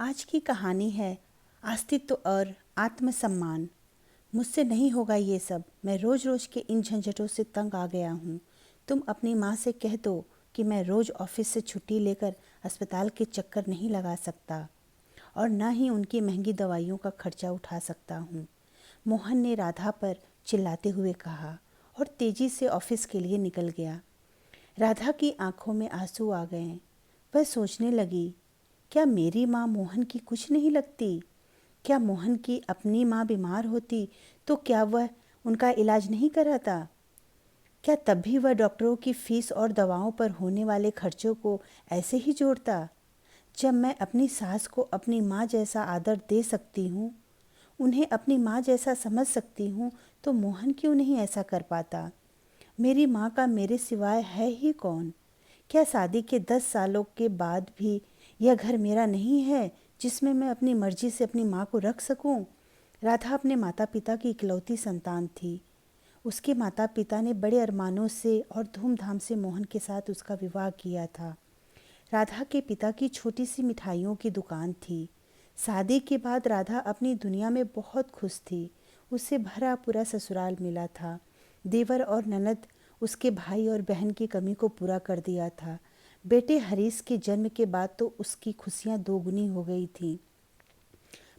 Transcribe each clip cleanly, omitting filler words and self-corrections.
आज की कहानी है अस्तित्व और आत्मसम्मान। मुझसे नहीं होगा ये सब। मैं रोज रोज के इन झंझटों से तंग आ गया हूँ। तुम अपनी माँ से कह दो कि मैं रोज ऑफिस से छुट्टी लेकर अस्पताल के चक्कर नहीं लगा सकता और न ही उनकी महंगी दवाइयों का खर्चा उठा सकता हूँ। मोहन ने राधा पर चिल्लाते हुए कहा और तेजी से ऑफिस के लिए निकल गया। राधा की आंखों में आंसू आ गए। वह सोचने लगी, क्या मेरी माँ मोहन की कुछ नहीं लगती? क्या मोहन की अपनी माँ बीमार होती तो क्या वह उनका इलाज नहीं कराता? क्या तब भी वह डॉक्टरों की फीस और दवाओं पर होने वाले खर्चों को ऐसे ही जोड़ता? जब मैं अपनी सास को अपनी माँ जैसा आदर दे सकती हूँ, उन्हें अपनी माँ जैसा समझ सकती हूँ, तो मोहन क्यों नहीं ऐसा कर पाता? मेरी माँ का मेरे सिवाय है ही कौन? क्या शादी के 10 सालों के बाद भी यह घर मेरा नहीं है जिसमें मैं अपनी मर्जी से अपनी माँ को रख सकूं? राधा अपने माता पिता की इकलौती संतान थी। उसके माता पिता ने बड़े अरमानों से और धूमधाम से मोहन के साथ उसका विवाह किया था। राधा के पिता की छोटी सी मिठाइयों की दुकान थी। शादी के बाद राधा अपनी दुनिया में बहुत खुश थी। उसे भरा पूरा ससुराल मिला था। देवर और ननद उसके भाई और बहन की कमी को पूरा कर दिया था। बेटे हरीश के जन्म के बाद तो उसकी खुशियाँ दोगुनी हो गई थी।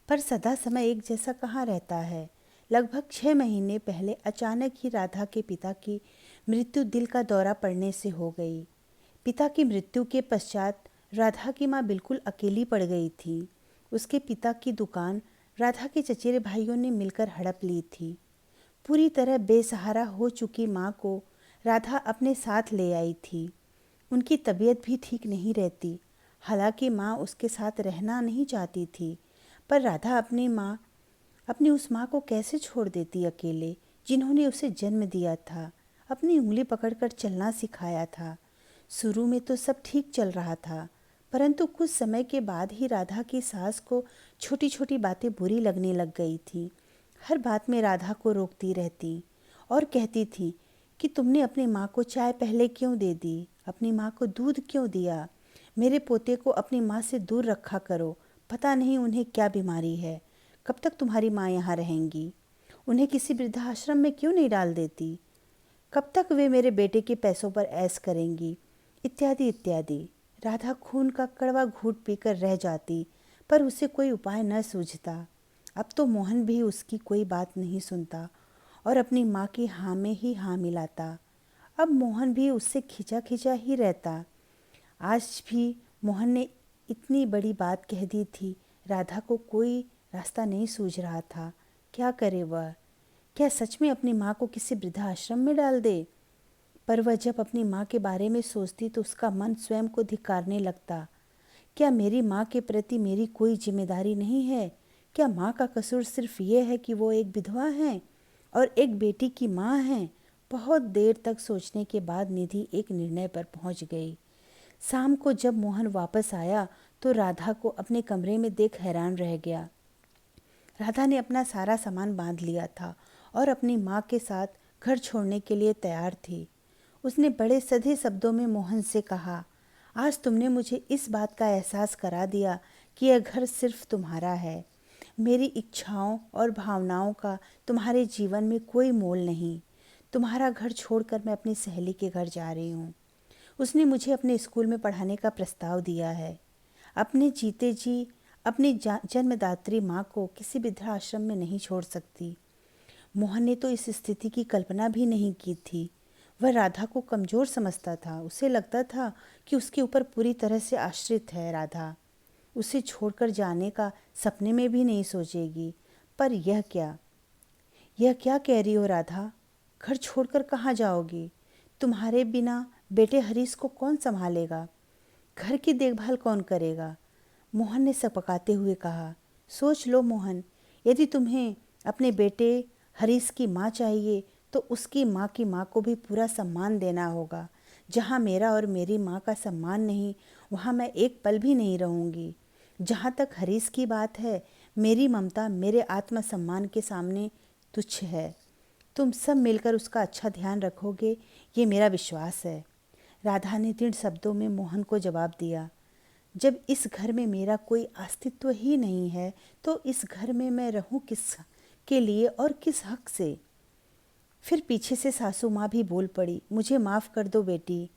पर सदा समय एक जैसा कहाँ रहता है। लगभग 6 महीने पहले अचानक ही राधा के पिता की मृत्यु दिल का दौरा पड़ने से हो गई। पिता की मृत्यु के पश्चात राधा की माँ बिल्कुल अकेली पड़ गई थी। उसके पिता की दुकान राधा के चचेरे भाइयों ने मिलकर हड़प ली थी। पूरी तरह बेसहारा हो चुकी माँ को राधा अपने साथ ले आई थी। उनकी तबीयत भी ठीक नहीं रहती। हालांकि माँ उसके साथ रहना नहीं चाहती थी, पर राधा अपनी उस माँ को कैसे छोड़ देती अकेले, जिन्होंने उसे जन्म दिया था, अपनी उंगली पकड़कर चलना सिखाया था। शुरू में तो सब ठीक चल रहा था, परंतु कुछ समय के बाद ही राधा की सास को छोटी छोटी बातें बुरी लगने लग गई थी। हर बात में राधा को रोकती रहती और कहती थी कि तुमने अपनी माँ को चाय पहले क्यों दे दी, अपनी माँ को दूध क्यों दिया, मेरे पोते को अपनी माँ से दूर रखा करो, पता नहीं उन्हें क्या बीमारी है, कब तक तुम्हारी माँ यहाँ रहेंगी, उन्हें किसी वृद्धाश्रम में क्यों नहीं डाल देती, कब तक वे मेरे बेटे के पैसों पर ऐश करेंगी, इत्यादि इत्यादि। राधा खून का कड़वा घूंट पीकर रह जाती, पर उसे कोई उपाय न सूझता। अब तो मोहन भी उसकी कोई बात नहीं सुनता और अपनी माँ की हाँ में ही हाँ मिलाता। अब मोहन भी उससे खिंचा खिंचा ही रहता। आज भी मोहन ने इतनी बड़ी बात कह दी थी। राधा को कोई रास्ता नहीं सूझ रहा था। क्या करे वह? क्या सच में अपनी माँ को किसी वृद्धाश्रम में डाल दे? पर वह जब अपनी माँ के बारे में सोचती तो उसका मन स्वयं को धिक्कारने लगता। क्या मेरी माँ के प्रति मेरी कोई जिम्मेदारी नहीं है? क्या माँ का कसूर सिर्फ ये है कि वो एक विधवा हैं और एक बेटी की माँ हैं? बहुत देर तक सोचने के बाद निधि एक निर्णय पर पहुंच गई। शाम को जब मोहन वापस आया तो राधा को अपने कमरे में देख हैरान रह गया। राधा ने अपना सारा सामान बांध लिया था और अपनी माँ के साथ घर छोड़ने के लिए तैयार थी। उसने बड़े सधे शब्दों में मोहन से कहा, आज तुमने मुझे इस बात का एहसास करा दिया कि यह घर सिर्फ तुम्हारा है। मेरी इच्छाओं और भावनाओं का तुम्हारे जीवन में कोई मोल नहीं। तुम्हारा घर छोड़कर मैं अपनी सहेली के घर जा रही हूँ। उसने मुझे अपने स्कूल में पढ़ाने का प्रस्ताव दिया है। अपने जीते जी अपनी जन्मदात्री माँ को किसी वृद्धाश्रम में नहीं छोड़ सकती। मोहन ने तो इस स्थिति की कल्पना भी नहीं की थी। वह राधा को कमज़ोर समझता था। उसे लगता था कि उसके ऊपर पूरी तरह से आश्रित है राधा। उसे छोड़कर जाने का सपने में भी नहीं सोचेगी। पर यह क्या कह रही हो राधा? घर छोड़कर कहाँ जाओगी? तुम्हारे बिना बेटे हरीश को कौन संभालेगा? घर की देखभाल कौन करेगा? मोहन ने सकपकाते हुए कहा। सोच लो मोहन, यदि तुम्हें अपने बेटे हरीश की माँ चाहिए तो उसकी माँ को भी पूरा सम्मान देना होगा। जहाँ मेरा और मेरी माँ का सम्मान नहीं, वहाँ मैं एक पल भी नहीं रहूँगी। जहाँ तक हरीश की बात है, मेरी ममता मेरे आत्मसम्मान के सामने तुच्छ है। तुम सब मिलकर उसका अच्छा ध्यान रखोगे, ये मेरा विश्वास है। राधा ने दृढ़ शब्दों में मोहन को जवाब दिया। जब इस घर में मेरा कोई अस्तित्व ही नहीं है तो इस घर में मैं रहूं किस के लिए और किस हक से। फिर पीछे से सासू माँ भी बोल पड़ी, मुझे माफ़ कर दो बेटी।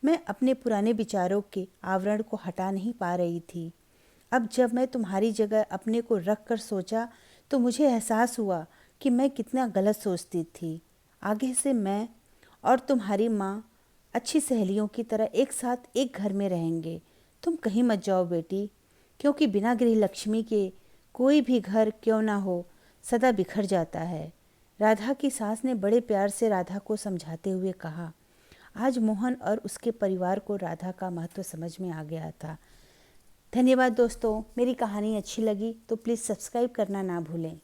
मैं अपने पुराने विचारों के आवरण को हटा नहीं पा रही थी। अब जब मैं तुम्हारी जगह अपने को रख कर सोचा तो मुझे एहसास हुआ कि मैं कितना गलत सोचती थी। आगे से मैं और तुम्हारी माँ अच्छी सहेलियों की तरह एक साथ एक घर में रहेंगे। तुम कहीं मत जाओ बेटी, क्योंकि बिना गृह लक्ष्मी के कोई भी घर क्यों ना हो सदा बिखर जाता है। राधा की सास ने बड़े प्यार से राधा को समझाते हुए कहा। आज मोहन और उसके परिवार को राधा का महत्व समझ में आ गया था। धन्यवाद दोस्तों, मेरी कहानी अच्छी लगी तो प्लीज़ सब्सक्राइब करना ना भूलें।